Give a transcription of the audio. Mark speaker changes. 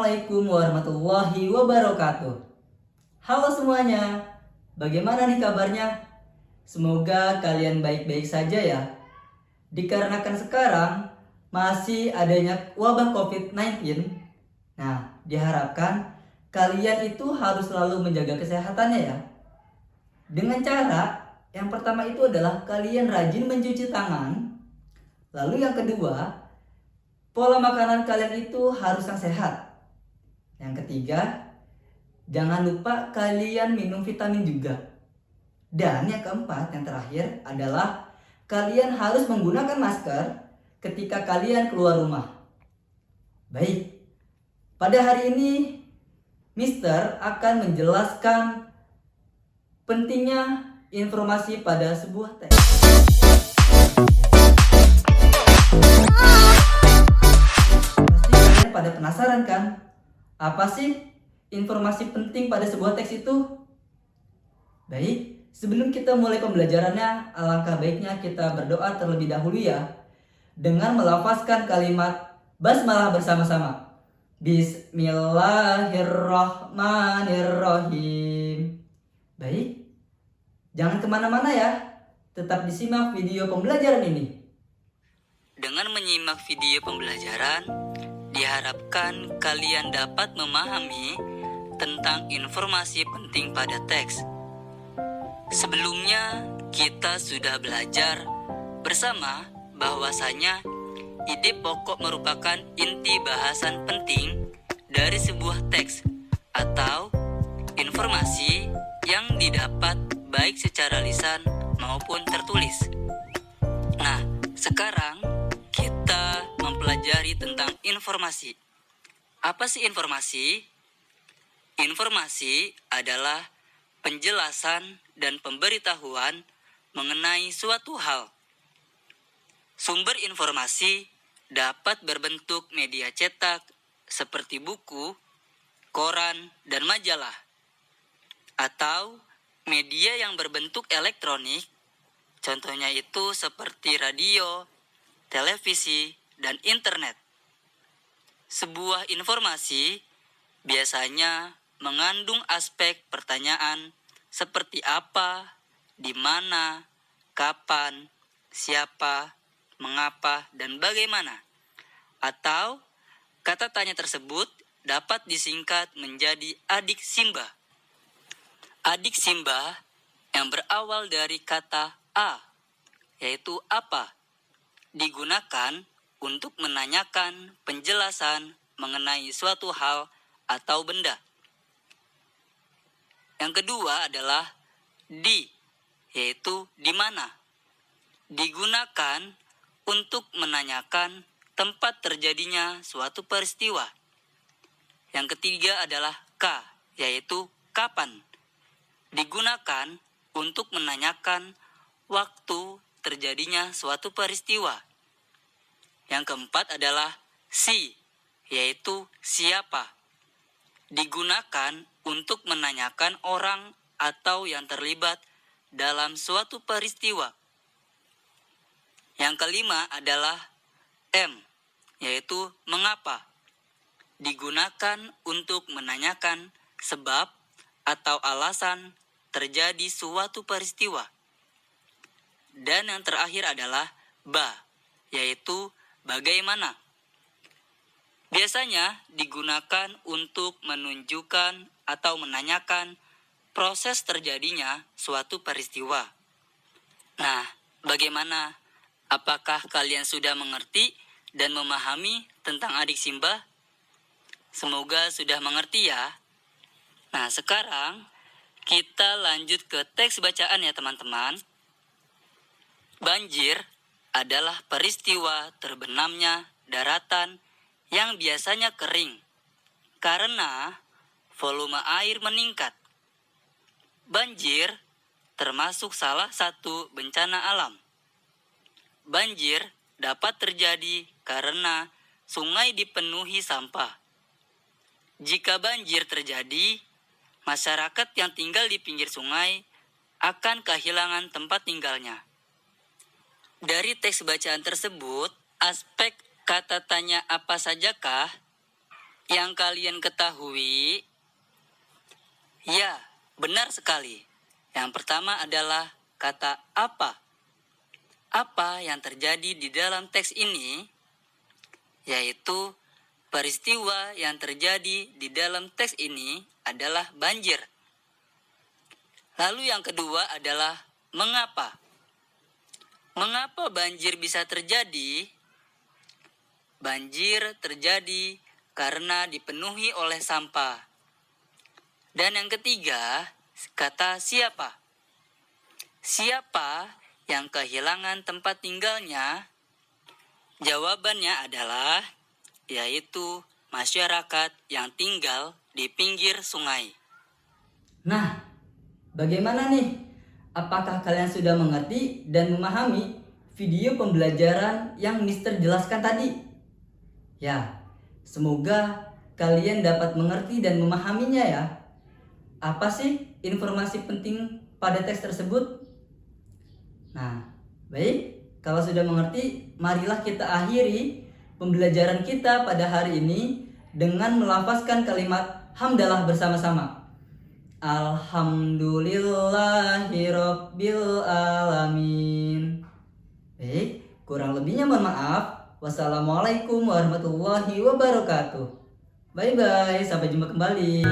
Speaker 1: Assalamualaikum warahmatullahi wabarakatuh. Halo semuanya, bagaimana nih kabarnya? Semoga kalian baik-baik saja ya. Dikarenakan sekarang masih adanya wabah COVID-19, nah diharapkan kalian itu harus selalu menjaga kesehatannya ya. Dengan cara yang pertama itu adalah kalian rajin mencuci tangan. Lalu yang kedua, pola makanan kalian itu harus yang sehat. Yang ketiga, jangan lupa kalian minum vitamin juga. Dan yang keempat, yang terakhir adalah kalian harus menggunakan masker ketika kalian keluar rumah. Baik, pada hari ini Mister akan menjelaskan pentingnya informasi pada sebuah teks. Pasti kalian pada penasaran kan? Apa sih informasi penting pada sebuah teks itu? Baik, sebelum kita mulai pembelajarannya, alangkah baiknya kita berdoa terlebih dahulu ya, dengan melafazkan kalimat basmalah bersama-sama. Bismillahirrahmanirrahim. Baik, jangan kemana-mana ya, tetap disimak video pembelajaran ini.
Speaker 2: Dengan menyimak video pembelajaran, diharapkan kalian dapat memahami tentang informasi penting pada teks. Sebelumnya, kita sudah belajar bersama bahwasanya ide pokok merupakan inti bahasan penting dari sebuah teks atau informasi yang didapat baik secara lisan maupun tertulis. Nah, sekarang kita mempelajari tentang informasi. Apa sih informasi? Informasi adalah penjelasan dan pemberitahuan mengenai suatu hal. Sumber informasi dapat berbentuk media cetak seperti buku, koran, dan majalah, atau media yang berbentuk elektronik, contohnya itu seperti radio, televisi, dan internet. Sebuah informasi biasanya mengandung aspek pertanyaan seperti apa, di mana, kapan, siapa, mengapa, dan bagaimana. Atau kata tanya tersebut dapat disingkat menjadi adik simbah. Adik simbah yang berawal dari kata a, yaitu apa, digunakan untuk menanyakan penjelasan mengenai suatu hal atau benda. Yang kedua adalah di, yaitu di mana, digunakan untuk menanyakan tempat terjadinya suatu peristiwa. Yang ketiga adalah ka, yaitu kapan, digunakan untuk menanyakan waktu terjadinya suatu peristiwa. Yang keempat adalah si, yaitu siapa, digunakan untuk menanyakan orang atau yang terlibat dalam suatu peristiwa. Yang kelima adalah m, yaitu mengapa, digunakan untuk menanyakan sebab atau alasan terjadi suatu peristiwa. Dan yang terakhir adalah ba, yaitu bagaimana. Biasanya digunakan untuk menunjukkan atau menanyakan proses terjadinya suatu peristiwa. Nah, bagaimana? Apakah kalian sudah mengerti dan memahami tentang adik simbah? Semoga sudah mengerti ya. Nah, sekarang kita lanjut ke teks bacaan ya teman-teman. Banjir adalah peristiwa terbenamnya daratan yang biasanya kering karena volume air meningkat. Banjir termasuk salah satu bencana alam. Banjir dapat terjadi karena sungai dipenuhi sampah. Jika banjir terjadi, masyarakat yang tinggal di pinggir sungai akan kehilangan tempat tinggalnya. Dari teks bacaan tersebut, aspek kata tanya apa sajakah? yang kalian ketahui? Ya, benar sekali. Yang pertama adalah kata apa. Apa yang terjadi di dalam teks ini? Yaitu peristiwa yang terjadi di dalam teks ini adalah banjir. Lalu yang kedua adalah mengapa. Mengapa banjir bisa terjadi? Banjir terjadi karena dipenuhi oleh sampah. Dan yang ketiga, kata siapa. Siapa yang kehilangan tempat tinggalnya? Jawabannya adalah yaitu masyarakat yang tinggal di pinggir sungai.
Speaker 1: Nah, bagaimana nih? Apakah kalian sudah mengerti dan memahami video pembelajaran yang Mister jelaskan tadi? Ya, semoga kalian dapat mengerti dan memahaminya ya. Apa sih informasi penting pada teks tersebut? Nah, baik. Kalau sudah mengerti, marilah kita akhiri pembelajaran kita pada hari ini dengan melafazkan kalimat hamdalah bersama-sama. Alhamdulillahirabbil alamin. Baik, kurang lebihnya mohon maaf. Wassalamualaikum warahmatullahi wabarakatuh. Bye bye, sampai jumpa kembali.